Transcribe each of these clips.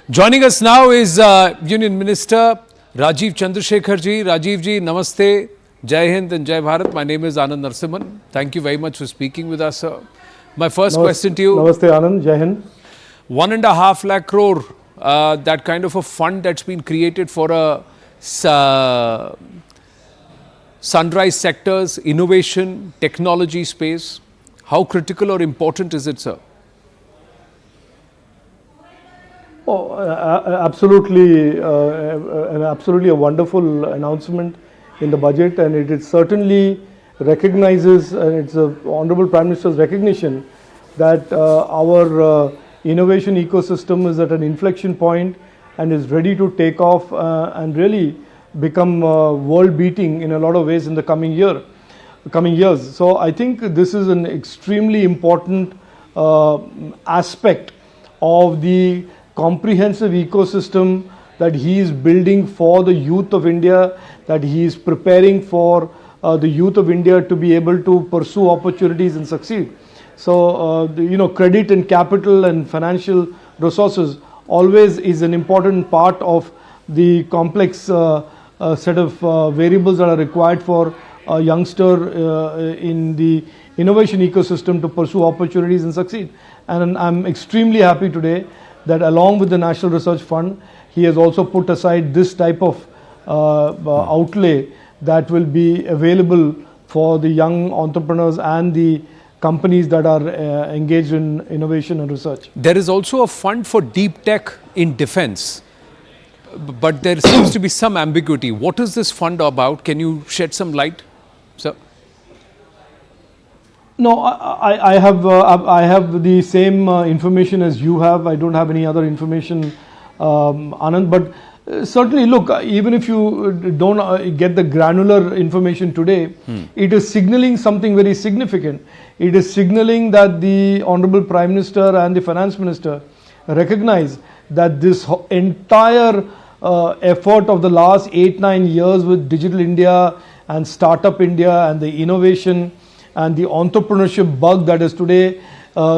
Joining us now is Union Minister Rajeev Chandrashekhar ji. Rajeev ji, namaste, Jai Hind and Jai Bharat. My name is Anand Narasimhan. Thank you very much for speaking with us, sir. My first question to you. Namaste Anand, Jai Hind. 1.5 lakh crore, that kind of a fund that's been created for a sunrise sectors, innovation, technology space. How critical or important is it, sir? Oh, absolutely, absolutely a wonderful announcement in the budget, and it certainly recognizes, and it's the Honourable Prime Minister's recognition that our innovation ecosystem is at an inflection point and is ready to take off and really become world-beating in a lot of ways in the coming years. So I think this is an extremely important aspect of the comprehensive ecosystem that he is building for the youth of India, that he is preparing for the youth of India to be able to pursue opportunities and succeed. So, credit and capital and financial resources always is an important part of the complex set of variables that are required for a youngster in the innovation ecosystem to pursue opportunities and succeed. And I'm extremely happy today that along with the National Research Fund, he has also put aside this type of outlay that will be available for the young entrepreneurs and the companies that are engaged in innovation and research. There is also a fund for deep tech in defense, but there seems to be some ambiguity. What is this fund about? Can you shed some light, sir? No, I have the same information as you have. I don't have any other information, Anand. But certainly, look, even if you don't get the granular information today, it is signaling something very significant. It is signaling that the Honourable Prime Minister and the Finance Minister recognize that this entire effort of the last 8-9 years with Digital India and Startup India and the innovation and the entrepreneurship bug that is today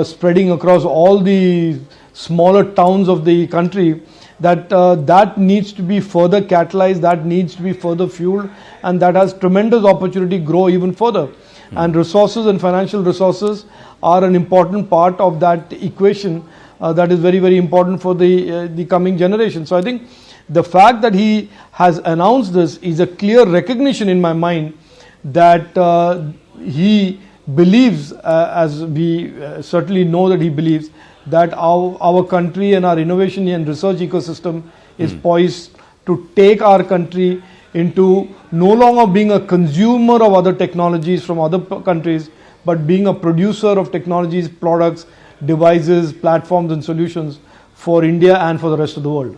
spreading across all the smaller towns of the country, that needs to be further catalyzed, that needs to be further fueled, and that has tremendous opportunity to grow even further. And resources and financial resources are an important part of that equation that is very, very important for the coming generation. So I think the fact that he has announced this is a clear recognition in my mind that he believes, as we certainly know that he believes, that our country and our innovation and research ecosystem is poised to take our country into no longer being a consumer of other technologies from other countries, but being a producer of technologies, products, devices, platforms and solutions for India and for the rest of the world.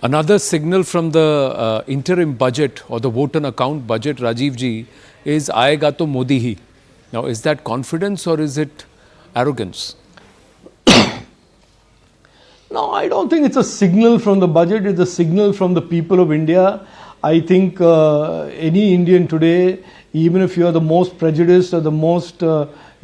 Another signal from the interim budget or the vote on account budget, Rajeev ji, is Aayega to Modi hi. Now, is that confidence or is it arrogance? No, I don't think it's a signal from the budget. It's a signal from the people of India. I think any Indian today, even if you are the most prejudiced or the most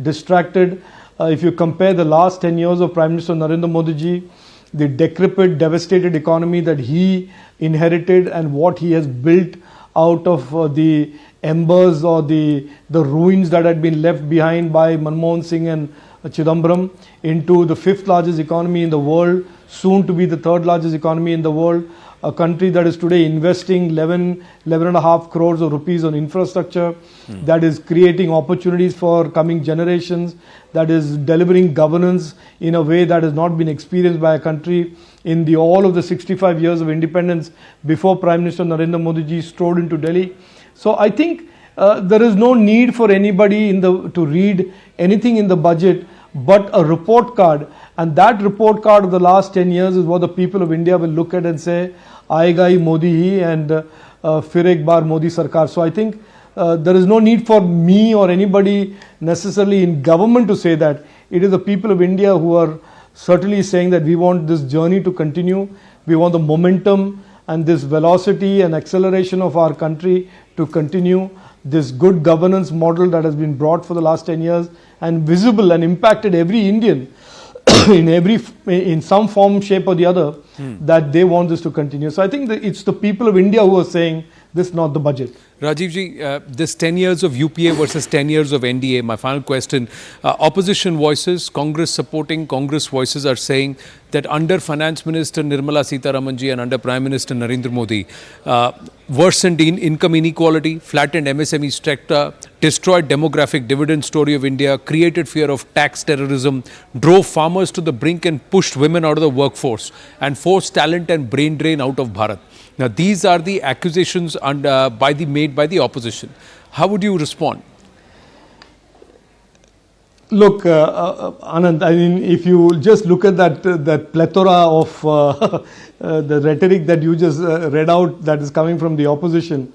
distracted, if you compare the last 10 years of Prime Minister Narendra Modi ji, the decrepit, devastated economy that he inherited and what he has built out of the embers or the ruins that had been left behind by Manmohan Singh and Chidambaram into the 5th largest economy in the world, soon to be the 3rd largest economy in the world, a country that is today investing 11.5 crores of rupees on infrastructure, that is creating opportunities for coming generations, that is delivering governance in a way that has not been experienced by a country in all of the 65 years of independence before Prime Minister Narendra Modi ji strode into Delhi. So I think there is no need for anybody to read anything in the budget but a report card, and that report card of the last 10 years is what the people of India will look at and say, Aayega hi Modi hi and fir ek baar Modi Sarkar. So I think there is no need for me or anybody necessarily in government to say that. It is the people of India who are certainly saying that we want this journey to continue. We want the momentum and this velocity and acceleration of our country to continue. This good governance model that has been brought for the last 10 years and visible and impacted every Indian in some form, shape or the other, that they want this to continue. So I think that it's the people of India who are saying this, not the budget. Rajeev ji, this 10 years of UPA versus 10 years of NDA, my final question. Opposition voices, Congress supporting Congress voices are saying that under Finance Minister Nirmala Sitharaman ji and under Prime Minister Narendra Modi, worsened income inequality, flattened MSME sector, destroyed demographic dividend story of India, created fear of tax terrorism, drove farmers to the brink and pushed women out of the workforce and forced talent and brain drain out of Bharat. Now, these are the accusations made by the opposition. How would you respond? Look, Anand, I mean, if you just look at that plethora of the rhetoric that you just read out that is coming from the opposition,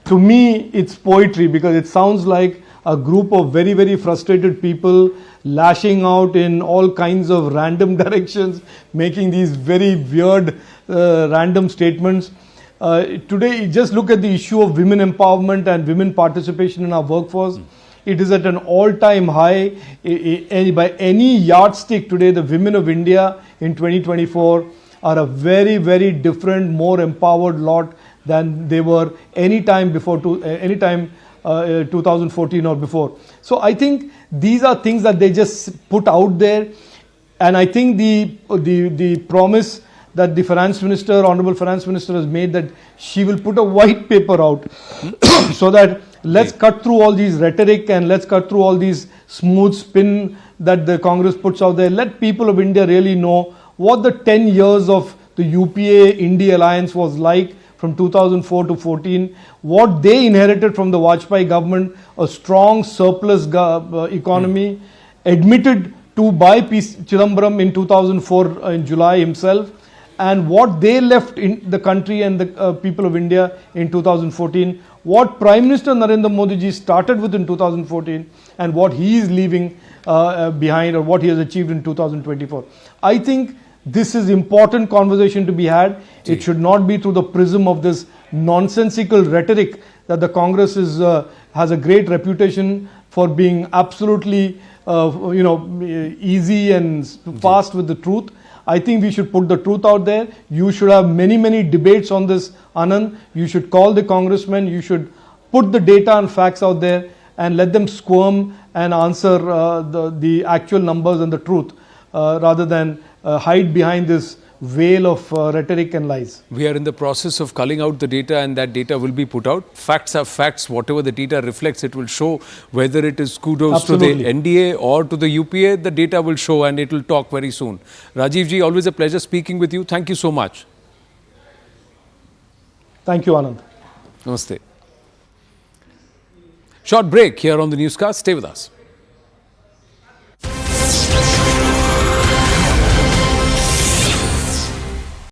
to me, it's poetry, because it sounds like a group of very, very frustrated people lashing out in all kinds of random directions, making these very weird, random statements. Today, just look at the issue of women empowerment and women participation in our workforce. It is at an all-time high. By any yardstick today, the women of India in 2024 are a very, very different, more empowered lot than they were any time before, 2014 or before. So I think these are things that they just put out there. And I think the promise that the finance minister, honourable finance minister, has made, that she will put a white paper out so that let's cut through all these rhetoric and let's cut through all these smooth spin that the Congress puts out there. Let people of India really know what the 10 years of the UPA-India alliance was like from 2004 to 14, what they inherited from the Vajpayee government, a strong surplus economy, admitted to by P. Chidambaram in 2004 in July himself, and what they left in the country and the people of India in 2014, what Prime Minister Narendra Modi ji started with in 2014, and what he is leaving behind, or what he has achieved in 2024. I think this is important conversation to be had. It should not be through the prism of this nonsensical rhetoric that the Congress has a great reputation for being absolutely easy and fast with the truth. I think we should put the truth out there. You should have many, many debates on this, Anand. You should call the congressmen. You should put the data and facts out there and let them squirm and answer the actual numbers and the truth, rather than hide behind this veil of rhetoric and lies. We are in the process of culling out the data, and that data will be put out. Facts are facts. Whatever the data reflects, it will show whether it is kudos Absolutely. to the NDA or to the UPA. The data will show, and it will talk very soon. Rajeev ji, always a pleasure speaking with you. Thank you so much. Thank you, Anand. Namaste. Short break here on the newscast. Stay with us.